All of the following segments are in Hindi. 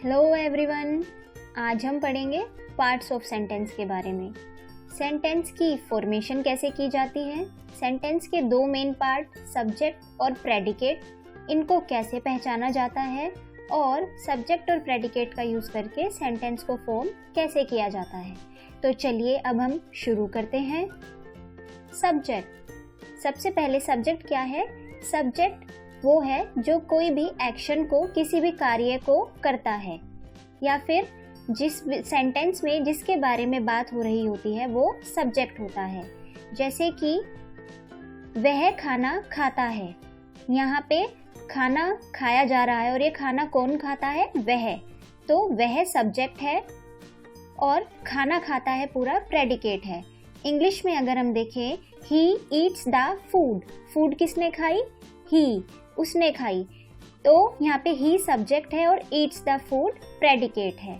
हेलो एवरीवन, आज हम पढ़ेंगे पार्ट्स ऑफ सेंटेंस के बारे में। सेंटेंस की फॉर्मेशन कैसे की जाती है, सेंटेंस के दो मेन पार्ट सब्जेक्ट और प्रेडिकेट, इनको कैसे पहचाना जाता है और सब्जेक्ट और प्रेडिकेट का यूज़ करके सेंटेंस को फॉर्म कैसे किया जाता है। तो चलिए अब हम शुरू करते हैं। सब्जेक्ट। सबसे पहले सब्जेक्ट क्या है? सब्जेक्ट वो है जो कोई भी एक्शन को, किसी भी कार्य को करता है या फिर जिस सेंटेंस में जिसके बारे में बात हो रही होती है वो सब्जेक्ट होता है। जैसे कि वह खाना खाता है, यहाँ पे खाना खाया जा रहा है और ये खाना कौन खाता है? वह। तो वह सब्जेक्ट है और खाना खाता है पूरा प्रेडिकेट है। इंग्लिश में अगर हम देखें, he eats the food, food किसने खाई? ही, उसने खाई। तो यहाँ पे ही सब्जेक्ट है और ईट्स द फूड प्रेडिकेट है।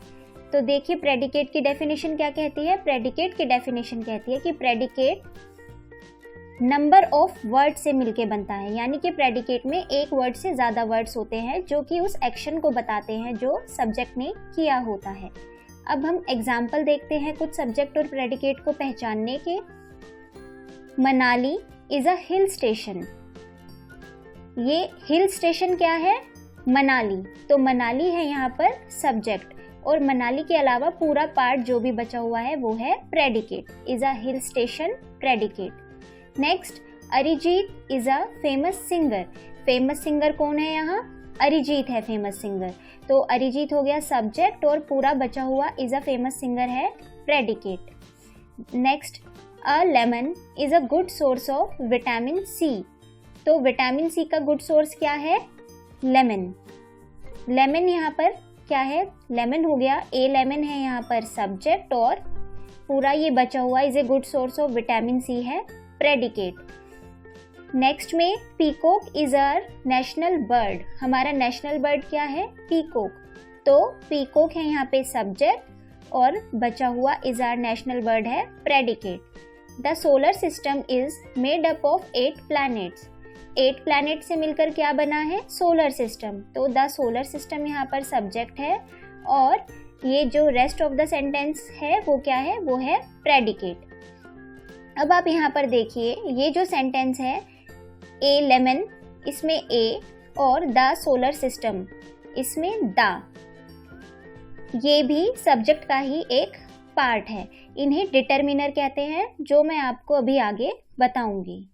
तो देखिए प्रेडिकेट की डेफिनेशन क्या कहती है? प्रेडिकेट की डेफिनेशन कहती है कि प्रेडिकेट नंबर ऑफ वर्ड से मिलके बनता है, यानी कि प्रेडिकेट में एक वर्ड से ज़्यादा वर्ड्स होते हैं जो कि उस एक्शन को बताते हैं जो सब्जेक्ट ने किया होता है। अब हम एग्जाम्पल देखते हैं कुछ सब्जेक्ट और प्रेडिकेट को पहचानने के। Manali is a hill station. ये हिल स्टेशन क्या है? मनाली। तो मनाली है यहाँ पर सब्जेक्ट और मनाली के अलावा पूरा पार्ट जो भी बचा हुआ है वो है predicate. Is a hill station predicate. Next, Arijit is a famous singer. Famous singer कौन है यहाँ? अरिजीत है फेमस सिंगर। तो अरिजीत हो गया सब्जेक्ट और पूरा बचा हुआ इज अ फेमस सिंगर है predicate. Next, a lemon is a good source of vitamin C. तो विटामिन सी का गुड सोर्स क्या है? लेमन। लेमन यहाँ पर क्या है? लेमन हो गया, ए लेमन है यहाँ पर सब्जेक्ट और पूरा ये बचा हुआ is a good source of vitamin C है प्रेडिकेट। नेक्स्ट में peacock is our national bird. हमारा नेशनल बर्ड क्या है? पीकॉक। तो पीकॉक है यहाँ पे सब्जेक्ट और बचा हुआ इज आवर नेशनल बर्ड है predicate. The solar system is made up of 8 planets. 8 planet से मिलकर क्या बना है? Solar system. तो द सोलर सिस्टम यहाँ पर सब्जेक्ट है और ये जो रेस्ट ऑफ द सेंटेंस है वो क्या है? वो है प्रेडिकेट। अब आप यहाँ पर देखिए, ये जो सेंटेंस है ए लेमन, इसमें ए और द सोलर सिस्टम, इसमें द, ये भी सब्जेक्ट का ही एक पार्ट है। इन्हें डिटरमिनर कहते हैं, जो मैं आपको अभी आगे बताऊंगी।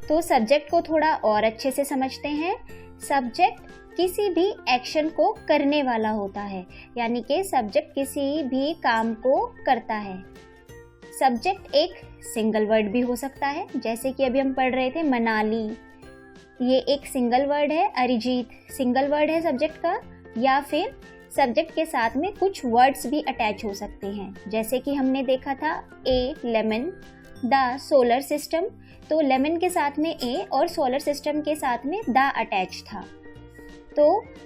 तो सब्जेक्ट को थोड़ा और अच्छे से समझते हैं। सब्जेक्ट किसी भी एक्शन को करने वाला होता है, यानी कि सब्जेक्ट किसी भी काम को करता है। सब्जेक्ट एक सिंगल वर्ड भी हो सकता है, जैसे कि अभी हम पढ़ रहे थे मनाली, ये एक सिंगल वर्ड है। अरिजीत सिंगल वर्ड है सब्जेक्ट का, या फिर सब्जेक्ट के साथ में कुछ वर्ड्स भी अटैच हो सकते हैं, जैसे कि हमने देखा था ए लेमन, द सोलर सिस्टम। तो लेमन के साथ में ए और सोलर सिस्टम के साथ में द अटैच था। तो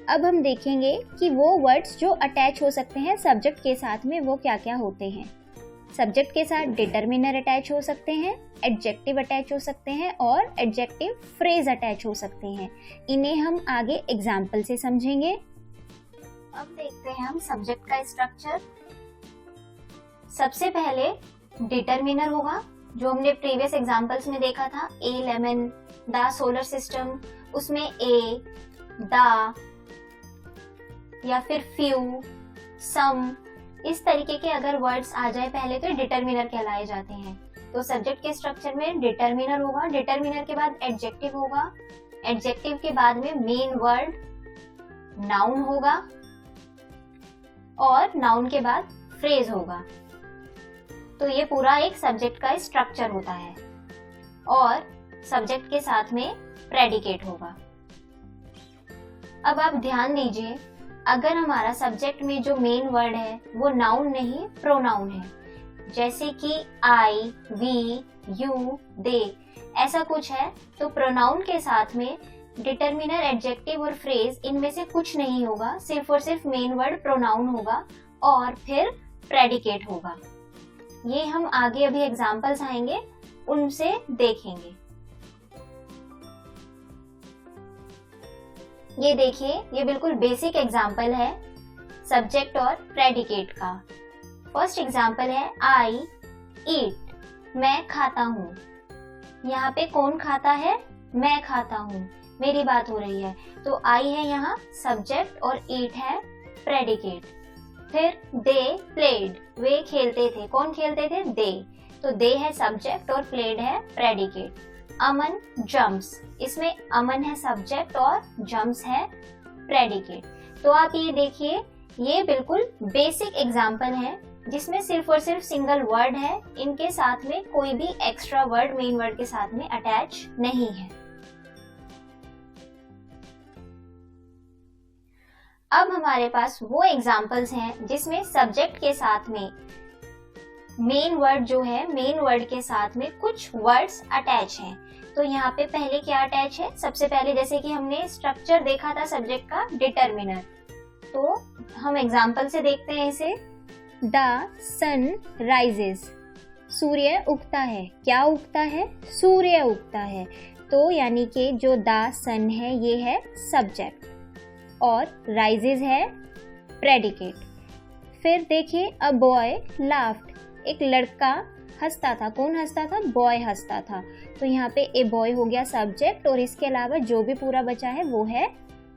अब हम देखेंगे कि वो वर्ड्स जो अटैच हो सकते हैं सब्जेक्ट के साथ में वो क्या क्या होते हैं। सब्जेक्ट के साथ डिटरमिनर अटैच हो सकते हैं, एडजेक्टिव अटैच हो सकते हैं और एडजेक्टिव फ्रेज अटैच हो सकते हैं। इन्हें हम आगे एग्जाम्पल से समझेंगे। अब देखते हैं हम सब्जेक्ट का स्ट्रक्चर। सबसे पहले डिटरमिनर होगा, जो हमने प्रीवियस एग्जांपल्स में देखा था, ए लेमन, द सोलर सिस्टम, उसमें ए, द या फिर फ्यू, सम, इस तरीके के अगर वर्ड्स आ जाए पहले तो डिटरमिनर कहलाए जाते हैं। तो सब्जेक्ट के स्ट्रक्चर में डिटरमिनर होगा, डिटरमिनर के बाद एडजेक्टिव होगा, एडजेक्टिव के बाद में मेन वर्ड नाउन होगा और नाउन के बाद फ्रेज होगा। तो ये पूरा एक सब्जेक्ट का स्ट्रक्चर होता है और सब्जेक्ट के साथ में प्रेडिकेट होगा। अब आप ध्यान दीजिए, अगर हमारा सब्जेक्ट में जो मेन वर्ड है वो नाउन नहीं प्रोनाउन है, जैसे कि आई, वी, यू, दे, ऐसा कुछ है, तो प्रोनाउन के साथ में डिटरमिनर, एडजेक्टिव और फ्रेज इनमें से कुछ नहीं होगा, सिर्फ और सिर्फ मेन वर्ड प्रोनाउन होगा और फिर प्रेडिकेट होगा। ये हम आगे अभी एग्जाम्पल्स आएंगे उनसे देखेंगे। ये देखिए, ये बिल्कुल बेसिक एग्जाम्पल है सब्जेक्ट और प्रेडिकेट का। फर्स्ट एग्जाम्पल है आई ईट, मैं खाता हूँ। यहाँ पे कौन खाता है? मैं खाता हूँ, मेरी बात हो रही है। तो आई है यहाँ सब्जेक्ट और ईट है प्रेडिकेट। फिर दे प्लेड, वे खेलते थे। कौन खेलते थे? दे। तो दे है सब्जेक्ट और प्लेड है प्रेडिकेट। अमन जम्प्स, इसमें अमन है सब्जेक्ट और जम्प्स है प्रेडिकेट। तो आप ये देखिए, ये बिल्कुल बेसिक एग्जाम्पल है जिसमें सिर्फ और सिर्फ सिंगल वर्ड है, इनके साथ में कोई भी एक्स्ट्रा वर्ड मेन वर्ड के साथ में अटैच नहीं है। अब हमारे पास वो एग्जाम्पल्स हैं जिसमें सब्जेक्ट के साथ में मेन वर्ड जो है, मेन वर्ड के साथ में कुछ वर्ड्स अटैच हैं। तो यहाँ पे पहले क्या अटैच है? सबसे पहले जैसे कि हमने स्ट्रक्चर देखा था सब्जेक्ट का, डिटरमिनर। तो हम एग्जाम्पल से देखते हैं इसे। द सन राइजेस, सूर्य उगता है। क्या उगता है? सूर्य उगता है। तो यानी कि जो द सन है ये है सब्जेक्ट और राइजेस है प्रेडिकेट। फिर देखिए, अ बॉय लाफ्ड, एक लड़का हंसता था। कौन हंसता था? बॉय हंसता था। तो यहाँ पे ए बॉय हो गया सब्जेक्ट और इसके अलावा जो भी पूरा बचा है वो है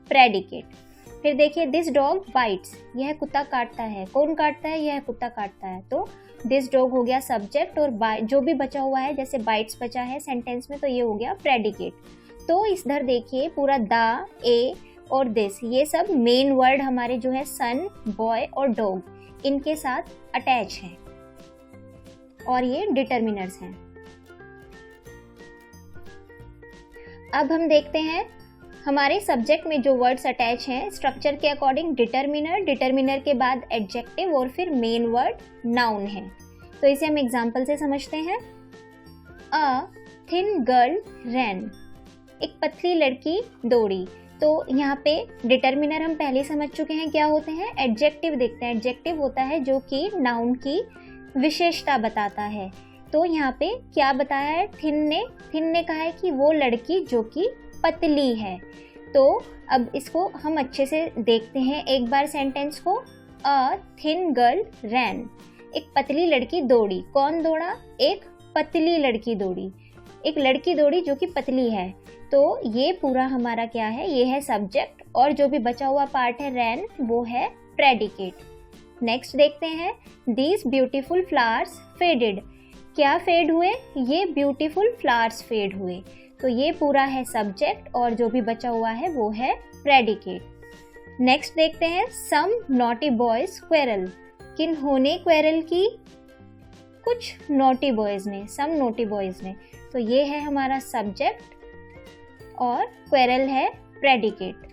प्रेडिकेट। फिर देखिए, दिस डॉग बाइट्स, यह कुत्ता काटता है। कौन काटता है? यह कुत्ता काटता है। तो दिस डॉग हो गया सब्जेक्ट और जो भी बचा हुआ है, जैसे बाइट्स बचा है सेंटेंस में, तो ये हो गया प्रेडिकेट। तो इधर देखिए पूरा द, ए और दिस, ये सब मेन वर्ड हमारे जो है सन, बॉय और डॉग, इनके साथ अटैच है और ये डिटरमिनर्स हैं। अब हम देखते हैं हमारे सब्जेक्ट में जो वर्ड्स अटैच हैं स्ट्रक्चर के अकॉर्डिंग। डिटरमिनर, डिटरमिनर के बाद एडजेक्टिव और फिर मेन वर्ड नाउन है। तो इसे हम एग्जांपल से समझते हैं। अ थिन गर्ल रैन, एक पतली लड़की दौड़ी। तो यहाँ पे डिटरमिनर हम पहले समझ चुके हैं क्या होते हैं। एडजेक्टिव देखते हैं। एडजेक्टिव होता है जो कि नाउन की विशेषता बताता है। तो यहाँ पे क्या बताया है? थिन ने कहा है कि वो लड़की जो कि पतली है। तो अब इसको हम अच्छे से देखते हैं एक बार सेंटेंस को। अ थिन गर्ल रैन, एक पतली लड़की दौड़ी। कौन दौड़ा? एक पतली लड़की दौड़ी। एक लड़की दौड़ी जो कि पतली है। तो ये पूरा हमारा क्या है? ये है सब्जेक्ट और जो भी बचा हुआ पार्ट है रैन, वो है प्रेडिकेट। नेक्स्ट देखते हैं, दीज ब्यूटीफुल फ्लावर्स फेडेड, क्या फेड हुए? ये ब्यूटीफुल फ्लावर्स फेड हुए। तो ये पूरा है सब्जेक्ट और जो भी बचा हुआ है वो है प्रेडिकेट। नेक्स्ट देखते हैं, सम नॉटी बॉयज क्वेरल, किन्होंने क्वेरल की? कुछ नॉटी बॉयज ने, सम नॉटी बॉयज ने। तो ये है हमारा सब्जेक्ट और क्वेरल है प्रेडिकेट।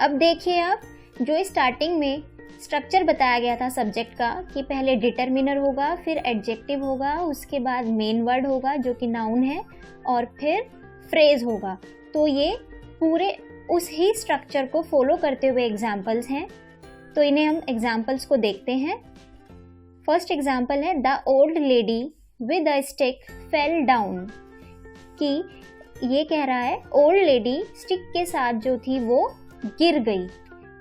अब देखिए आप, जो स्टार्टिंग में स्ट्रक्चर बताया गया था सब्जेक्ट का कि पहले डिटरमिनर होगा, फिर एडजेक्टिव होगा, उसके बाद मेन वर्ड होगा जो कि नाउन है और फिर फ्रेज होगा। तो ये पूरे उस ही स्ट्रक्चर को फॉलो करते हुए एग्जाम्पल्स हैं। तो इन्हें हम एग्जाम्पल्स को देखते हैं। फर्स्ट एग्जाम्पल है, the old lady with a stick fell down, कि ये कह रहा है ओल्ड लेडी स्टिक के साथ जो थी वो गिर गई।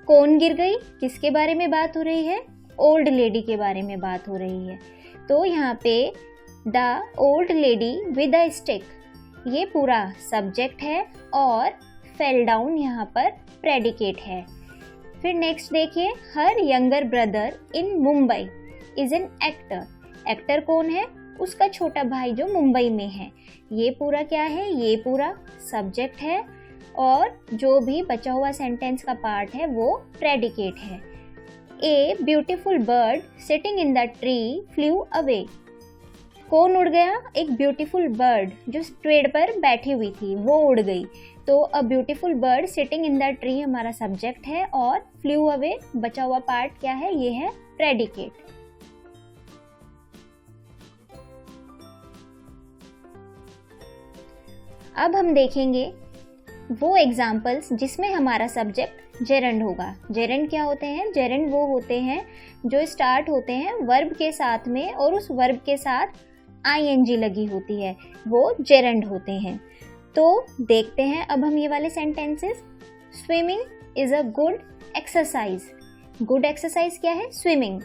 कौन गिर गई? किसके बारे में बात हो रही है? ओल्ड लेडी के बारे में बात हो रही है। तो यहाँ पे the old lady with a stick, ये पूरा सब्जेक्ट है और फेल डाउन यहाँ पर प्रेडिकेट है। फिर नेक्स्ट देखिए, her younger brother in Mumbai is an actor, actor कौन है? उसका छोटा भाई जो मुंबई में है। ये पूरा क्या है? ये पूरा सब्जेक्ट है और जो भी बचा हुआ सेंटेंस का पार्ट है वो प्रेडिकेट है। A beautiful bird sitting in the tree flu away, कौन उड़ गया? एक ब्यूटीफुल बर्ड जो पेड़ पर बैठी हुई थी वो उड़ गई। तो a beautiful bird sitting in the tree हमारा सब्जेक्ट है और फ्लू अवे बचा हुआ पार्ट क्या है? ये है प्रेडिकेट। अब हम देखेंगे वो एग्जाम्पल्स जिसमें हमारा सब्जेक्ट जेरेंड होगा। जेरेंड क्या होते हैं? जेरेंड वो होते हैं जो स्टार्ट होते हैं वर्ब के साथ में और उस वर्ब के साथ आईएनजी लगी होती है वो जेरंड होते हैं। तो देखते हैं अब हम ये वाले sentences. Swimming is a good exercise. Good exercise क्या है? स्विमिंग।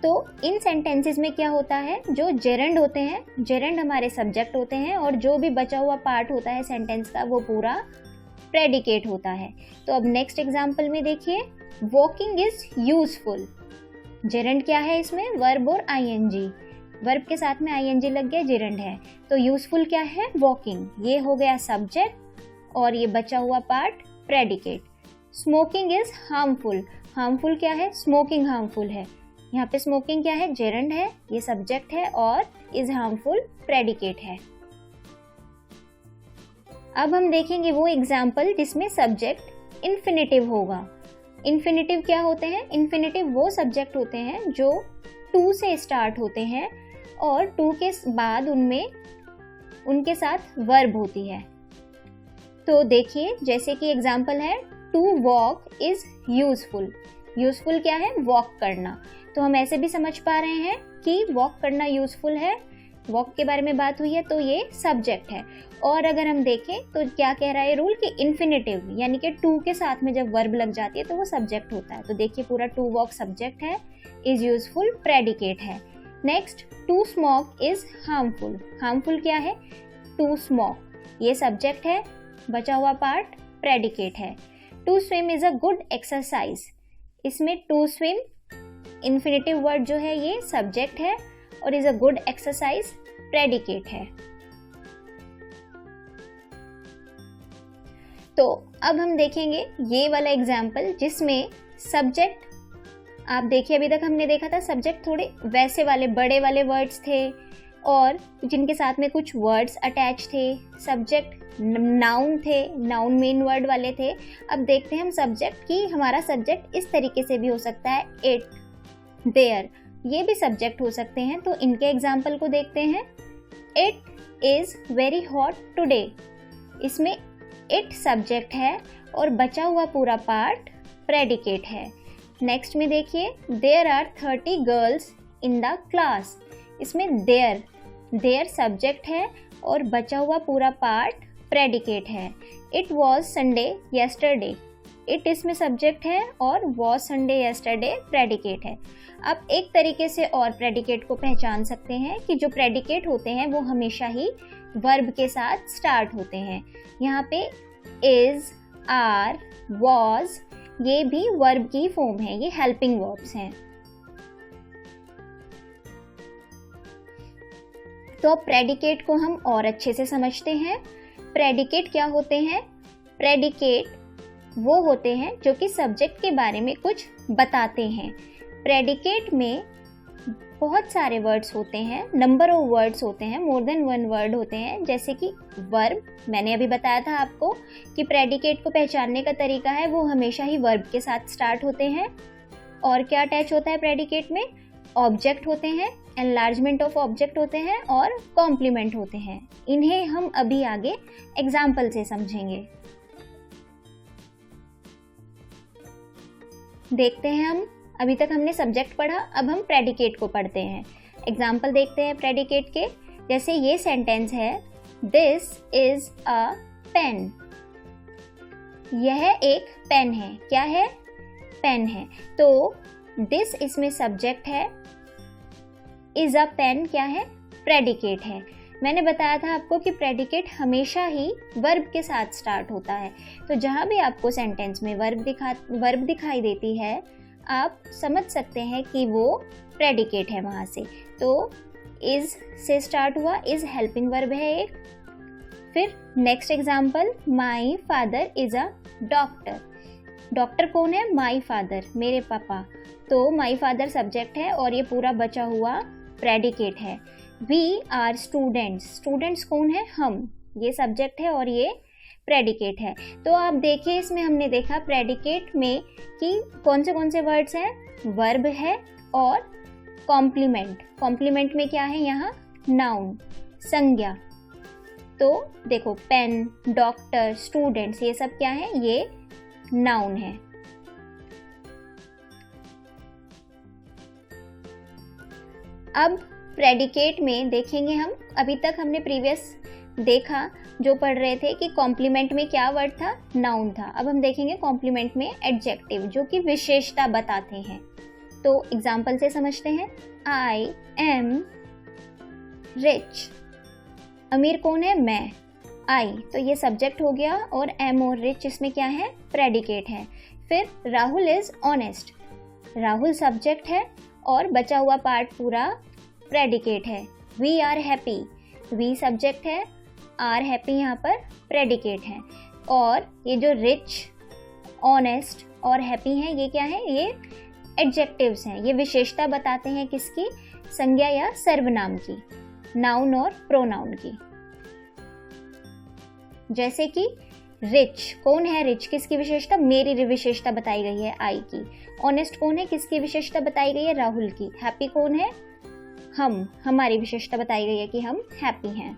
तो इन सेंटेंसेस में क्या होता है, जो जेरंड होते हैं, जेरंड हमारे सब्जेक्ट होते हैं और जो भी बचा हुआ पार्ट होता है सेंटेंस का वो पूरा प्रेडिकेट होता है। तो अब नेक्स्ट एग्जांपल में देखिए, वॉकिंग इज यूजफुल। जेरंड क्या है इसमें? वर्ब और आईएनजी। वर्ब के साथ में आईएनजी लग गया, जेरंड है। तो यूजफुल क्या है? वॉकिंग। ये हो गया सब्जेक्ट और ये बचा हुआ part predicate. Smoking is harmful. Harmful क्या है? स्मोकिंग हार्मफुल है। यहाँ पे स्मोकिंग क्या है? जेरंड है, ये सब्जेक्ट है और इज हार्मफुल प्रेडिकेट है। अब हम देखेंगे वो एग्जाम्पल जिसमें सब्जेक्ट इन्फिनेटिव होगा। इन्फिनेटिव क्या होते हैं? इन्फिनेटिव वो सब्जेक्ट होते हैं जो टू से स्टार्ट होते हैं और टू के बाद उनमें उनके साथ वर्ब होती है। तो देखिए, जैसे कि एग्जाम्पल है, to walk is useful. Useful क्या है? वॉक करना। तो हम ऐसे भी समझ पा रहे हैं कि वॉक करना यूजफुल है, वॉक के बारे में बात हुई है तो ये सब्जेक्ट है। और अगर हम देखें तो क्या कह रहा है रूल, कि इन्फिनेटिव यानी कि टू के साथ में जब वर्ब लग जाती है तो वो सब्जेक्ट होता है। तो देखिए, पूरा टू वॉक सब्जेक्ट है, इज यूजफुल प्रेडिकेट है। Next, to smoke is harmful. Harmful क्या है? टू स्मोक, ये सब्जेक्ट है, बचा हुआ पार्ट प्रेडिकेट है। To swim is a good exercise. इसमें टू स्विम इन्फिनेटिव वर्ड जो है ये सब्जेक्ट है और is a good exercise predicate है। तो अब हम देखेंगे ये वाला एग्जाम्पल जिसमें सब्जेक्ट, आप देखिए अभी तक हमने देखा था सब्जेक्ट थोड़े वैसे वाले बड़े वाले वर्ड्स थे और जिनके साथ में कुछ वर्ड्स अटैच थे। सब्जेक्ट नाउन थे, नाउन मेन वर्ड वाले थे। अब देखते हैं हम सब्जेक्ट की, हमारा सब्जेक्ट इस तरीके से भी हो सकता है, इट, देयर, ये भी सब्जेक्ट हो सकते हैं। तो इनके एग्जाम्पल को देखते हैं। It is very hot today. इसमें इट सब्जेक्ट है और बचा हुआ पूरा पार्ट प्रेडिकेट है। नेक्स्ट में देखिए, there are 30 girls in the class. इसमें देयर सब्जेक्ट है और बचा हुआ पूरा पार्ट प्रेडिकेट है। It was Sunday yesterday. It इसमें सब्जेक्ट है और वॉज संडे येस्टरडे प्रेडिकेट है। अब एक तरीके से और प्रेडिकेट को पहचान सकते हैं कि जो प्रेडिकेट होते हैं वो हमेशा ही वर्ब के साथ स्टार्ट होते हैं। यहाँ पे इज, आर, वॉज, ये भी वर्ब की फॉर्म है, ये हेल्पिंग वर्ब्स हैं। तो प्रेडिकेट को हम और अच्छे से समझते हैं। प्रेडिकेट क्या होते हैं? प्रेडिकेट वो होते हैं जो कि सब्जेक्ट के बारे में कुछ बताते हैं। प्रेडिकेट में बहुत सारे वर्ड्स होते हैं, नंबर ऑफ वर्ड्स होते हैं, मोर देन वन वर्ड होते हैं। जैसे कि वर्ब, मैंने अभी बताया था आपको कि प्रेडिकेट को पहचानने का तरीका है वो हमेशा ही वर्ब के साथ स्टार्ट होते हैं। और क्या अटैच होता है प्रेडिकेट में? ऑब्जेक्ट होते हैं, एनलार्जमेंट ऑफ ऑब्जेक्ट होते हैं और कॉम्प्लीमेंट होते हैं। इन्हें हम अभी आगे एग्जाम्पल से समझेंगे। देखते हैं हम, अभी तक हमने सब्जेक्ट पढ़ा, अब हम प्रेडिकेट को पढ़ते हैं। एग्जाम्पल देखते हैं प्रेडिकेट के। जैसे ये सेंटेंस है, दिस इज अ पेन। यह एक पेन है। क्या है? पेन है। तो दिस इसमें सब्जेक्ट है, इज अ पेन क्या है? प्रेडिकेट है। मैंने बताया था आपको कि प्रेडिकेट हमेशा ही वर्ब के साथ स्टार्ट होता है। तो जहाँ भी आपको सेंटेंस में वर्ब दिखाई देती है, आप समझ सकते हैं कि वो प्रेडिकेट है वहाँ से। तो इज से स्टार्ट हुआ, इज हेल्पिंग वर्ब है एक। फिर next example, my father is a doctor. Doctor कौन है? माई फादर, मेरे पापा। तो माई फादर सब्जेक्ट है और ये पूरा बचा हुआ प्रेडिकेट है। We are students. स्टूडेंट्स कौन है? हम, ये सब्जेक्ट है और ये प्रेडिकेट है। तो आप देखिए, इसमें हमने देखा प्रेडिकेट में कि कौन से वर्ड्स हैं? वर्ब है और कॉम्प्लीमेंट। कॉम्प्लीमेंट में क्या है यहाँ? नाउन, संज्ञा। तो देखो, पेन, डॉक्टर, स्टूडेंट्स, ये सब क्या है? ये नाउन है। अब प्रेडिकेट में देखेंगे हम, अभी तक हमने प्रीवियस देखा जो पढ़ रहे थे कि कॉम्प्लीमेंट में क्या वर्ड था, नाउन था। अब हम देखेंगे कॉम्प्लीमेंट में एडजेक्टिव जो कि विशेषता बताते हैं। तो एग्जाम्पल से समझते हैं। आई एम रिच, अमीर कौन है, मैं, आई, तो ये सब्जेक्ट हो गया, और एम और रिच इसमें क्या है, प्रेडिकेट है। फिर Rahul is honest, Rahul subject है और बचा हुआ पार्ट पूरा प्रेडिकेट है। We are happy, we subject है, आर हैप्पी यहाँ पर प्रेडिकेट है। और ये जो रिच, ऑनेस्ट और हैप्पी हैं, ये क्या है, ये एडजेक्टिव्स हैं, ये विशेषता बताते हैं किसकी, संज्ञा या सर्वनाम की, नाउन और प्रोनाउन की। जैसे कि रिच, कौन है रिच, किसकी विशेषता, मेरी विशेषता बताई गई है आई की। ऑनेस्ट कौन है, किसकी विशेषता बताई गई है, राहुल की। हैप्पी कौन है, हम, हमारी विशेषता बताई गई है कि हम हैप्पी हैं।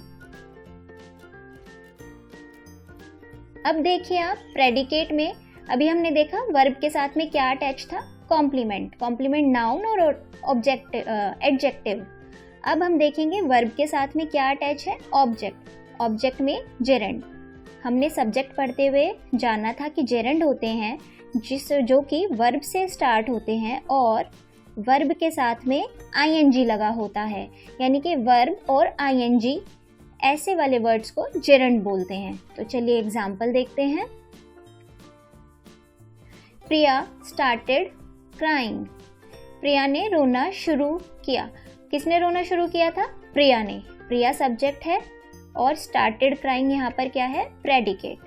अब देखिए आप प्रेडिकेट में, अभी हमने देखा वर्ब के साथ में क्या अटैच था, कॉम्प्लीमेंट, कॉम्प्लीमेंट नाउन और एडजेक्टिव। अब हम देखेंगे वर्ब के साथ में क्या अटैच है, ऑब्जेक्ट, ऑब्जेक्ट में जेरेंड। हमने सब्जेक्ट पढ़ते हुए जाना था कि जेरेंड होते हैं जो कि वर्ब से स्टार्ट होते हैं और वर्ब के साथ में आईएनजी लगा होता है, यानी कि वर्ब और आईएनजी ऐसे वाले वर्ड्स को जेरेंड बोलते हैं। तो चलिए एग्जाम्पल देखते हैं। प्रिया स्टार्टेड क्राइंग, प्रिया ने रोना शुरू किया। किसने रोना शुरू किया था, प्रिया ने। प्रिया सब्जेक्ट है और स्टार्टेड क्राइंग यहाँ पर क्या है, प्रेडिकेट।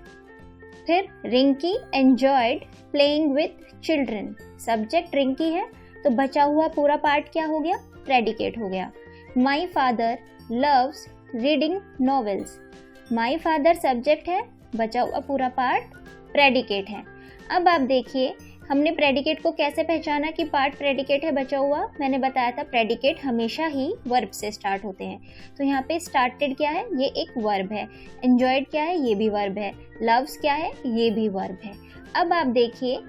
फिर Rinki enjoyed playing with children, subject Rinki है तो बचा हुआ पूरा पार्ट क्या हो गया, प्रेडिकेट हो गया। My father loves reading novels, my father subject है, बचा हुआ पूरा पार्ट प्रेडिकेट है। अब आप देखिए हमने प्रेडिकेट को कैसे पहचाना कि पार्ट प्रेडिकेट है बचा हुआ, मैंने बताया था प्रेडिकेट हमेशा ही वर्ब से स्टार्ट होते हैं। तो यहाँ पे स्टार्टेड क्या है, ये एक वर्ब है। एंजॉयड क्या है, ये भी वर्ब है। लव्स क्या है, ये भी वर्ब है। अब आप देखिए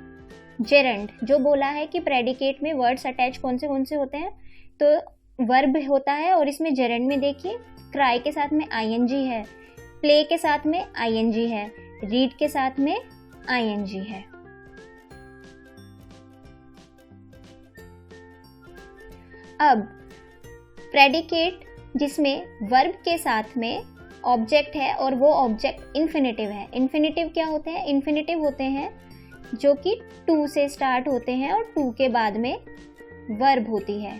जेरेंड जो बोला है कि प्रेडिकेट में वर्ड्स अटैच कौन से होते हैं, तो वर्ब होता है और इसमें जेरेंड में देखिए क्राई के साथ में आईएनजी है, प्ले के साथ में आईएनजी है, रीड के साथ में आईएनजी है। अब प्रेडिकेट जिसमें वर्ब के साथ में ऑब्जेक्ट है और वो ऑब्जेक्ट इन्फिनेटिव है। इन्फिनेटिव क्या होते हैं, इन्फिनेटिव होते हैं जो कि टू से स्टार्ट होते हैं और टू के बाद में वर्ब होती है।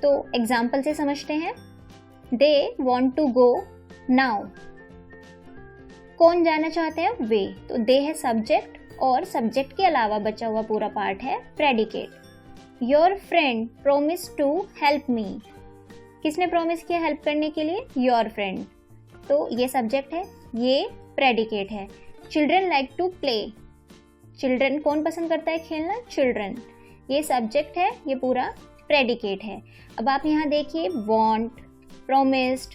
तो एग्जाम्पल से समझते हैं। They want to go now, कौन जाना चाहते हैं, वे, तो दे है सब्जेक्ट और सब्जेक्ट के अलावा बचा हुआ पूरा पार्ट है predicate. Your friend promise to help me, किसने प्रॉमिस किया हेल्प करने के लिए, योर फ्रेंड, तो ये सब्जेक्ट है, ये प्रेडिकेट है। Children like to play, children कौन पसंद करता है खेलना, चिल्ड्रन, ये सब्जेक्ट है, ये पूरा प्रेडिकेट है। अब आप यहाँ देखिए वॉन्ट, प्रोमिस्ड,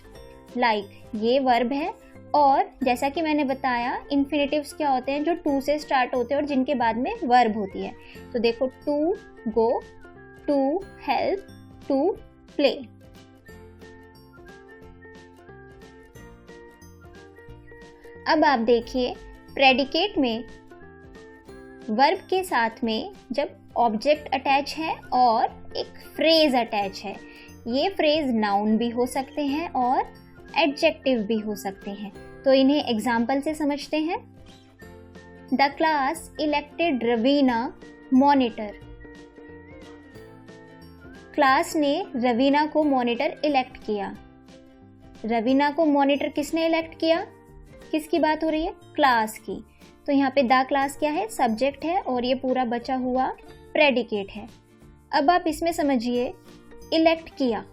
लाइक, ये वर्ब है और जैसा कि मैंने बताया इन्फिनेटिव्स क्या होते हैं, जो टू से स्टार्ट होते हैं और जिनके बाद में वर्ब होती है। तो देखो to go, to help, to play. अब आप देखिए प्रेडिकेट में वर्ब के साथ में जब ऑब्जेक्ट अटैच है और एक फ्रेज अटैच है, ये फ्रेज नाउन भी हो सकते हैं और एडजेक्टिव भी हो सकते हैं। तो इन्हें एग्जाम्पल से समझते हैं। The class elected Raveena monitor, class ने रवीना को मॉनिटर इलेक्ट किया। रवीना को मॉनिटर किसने इलेक्ट किया, किसकी बात हो रही है, क्लास की। तो यहाँ पे द क्लास क्या है, सब्जेक्ट है और ये पूरा बचा हुआ प्रेडिकेट है। अब आप इसमें समझिए इलेक्ट किया,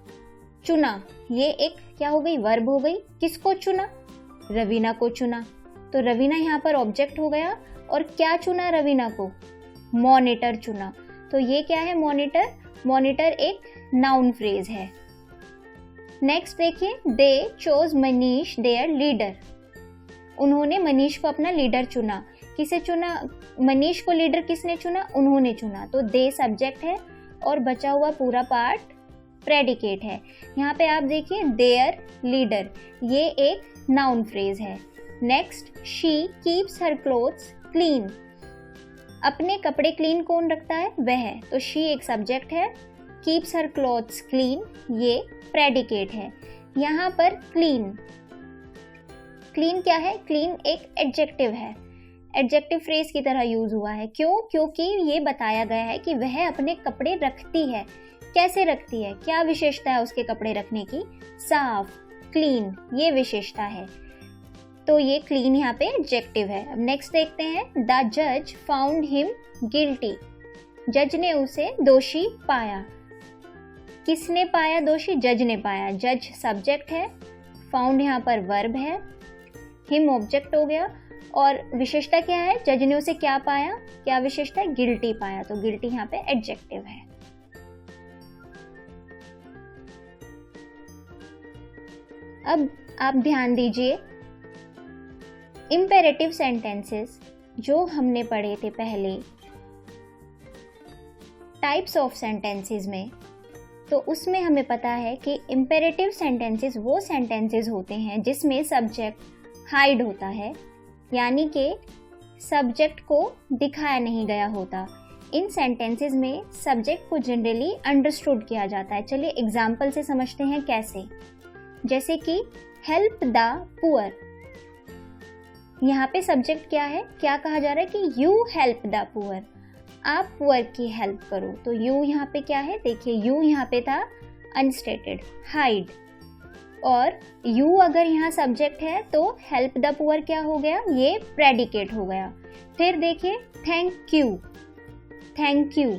चुना, ये एक क्या हो गई, वर्ब हो गई। किसको चुना, रवीना को चुना, तो रवीना यहाँ पर ऑब्जेक्ट हो गया और क्या चुना रवीना को, मॉनिटर चुना। तो ये क्या है, मॉनिटर, मॉनिटर एक नाउन फ्रेज है। नेक्स्ट देखिए, दे चोज मनीष देयर लीडर, उन्होंने मनीष को अपना लीडर चुना। किसे चुना, मनीष को लीडर किसने चुना, उन्होंने चुना। तो दे सब्जेक्ट है और बचा हुआ पूरा पार्ट प्रेडिकेट है। यहाँ पे आप देखिए देयर लीडर, ये एक नाउन फ्रेज है। Next, she keeps her clothes clean, अपने कपड़े क्लीन कौन रखता है? वह, तो शी एक सब्जेक्ट है, कीप्स हर क्लोथ्स क्लीन ये प्रेडिकेट है। यहाँ पर क्लीन, क्लीन क्या है? क्लीन एक एडजेक्टिव है, एडजेक्टिव फ्रेज की तरह यूज हुआ है। क्यों? क्योंकि ये बताया गया है कि वह अपने कपड़े रखती है। कैसे रखती है? क्या विशेषता है उसके कपड़े रखने की? साफ, क्लीन, ये विशेषता है। तो ये क्लीन यहाँ पे एडजेक्टिव है। अब नेक्स्ट देखते हैं, द जज फाउंड हिम गिल्टी, जज ने उसे दोषी पाया। किसने पाया दोषी? जज ने पाया। जज सब्जेक्ट है, फाउंड यहाँ पर वर्ब है, हिम ऑब्जेक्ट हो गया, और विशेषता क्या है? जज ने उसे क्या पाया? क्या विशेषता है? गिल्टी पाया, तो गिल्टी यहाँ पे एडजेक्टिव है। अब आप ध्यान दीजिए, इम्पेरेटिव सेंटेंसेस जो हमने पढ़े थे पहले टाइप्स ऑफ सेंटेंसेस में, तो उसमें हमें पता है कि इम्पेरेटिव सेंटेंसेस वो सेंटेंसेस होते हैं जिसमें सब्जेक्ट हाइड होता है, यानी कि सब्जेक्ट को दिखाया नहीं गया होता। इन सेंटेंसेस में सब्जेक्ट को जनरली अंडरस्टूड किया जाता है। चलिए एग्जाम्पल से समझते हैं कैसे। जैसे कि हेल्प द पुअर, यहाँ पे सब्जेक्ट क्या है? क्या कहा जा रहा है कि यू हेल्प द पुअर, आप पुअर की हेल्प करो। तो यू यहाँ पे क्या है? देखिए यू यहाँ पे था अनस्टेटेड, हाइड, और यू अगर यहाँ सब्जेक्ट है तो हेल्प द पुअर क्या हो गया? ये प्रेडिकेट हो गया। फिर देखिए थैंक यू, थैंक यू,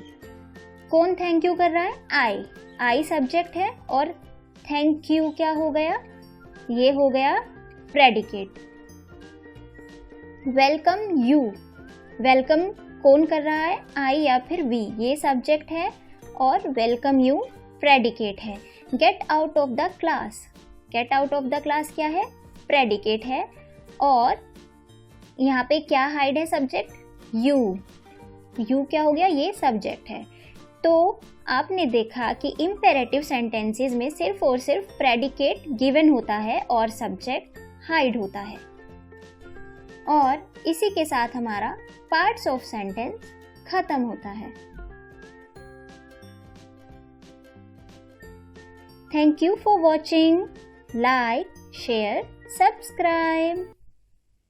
कौन थैंक यू कर रहा है? आई, आई सब्जेक्ट है, और थैंक यू क्या हो गया? ये हो गया प्रेडिकेट। वेलकम यू, वेलकम कौन कर रहा है? आई या फिर वी, ये सब्जेक्ट है, और वेलकम यू प्रेडिकेट है। Get out of the class, get out of the class क्या है? प्रेडिकेट है, और यहाँ पे क्या हाइड है? सब्जेक्ट यू, यू क्या हो गया? ये सब्जेक्ट है। तो आपने देखा कि इम्पेरेटिव सेंटेंसेस में सिर्फ और सिर्फ प्रेडिकेट गिवन होता है और सब्जेक्ट हाइड होता है। और इसी के साथ हमारा पार्ट्स ऑफ सेंटेंस खत्म होता है। Thank you for watching. Like, share, subscribe.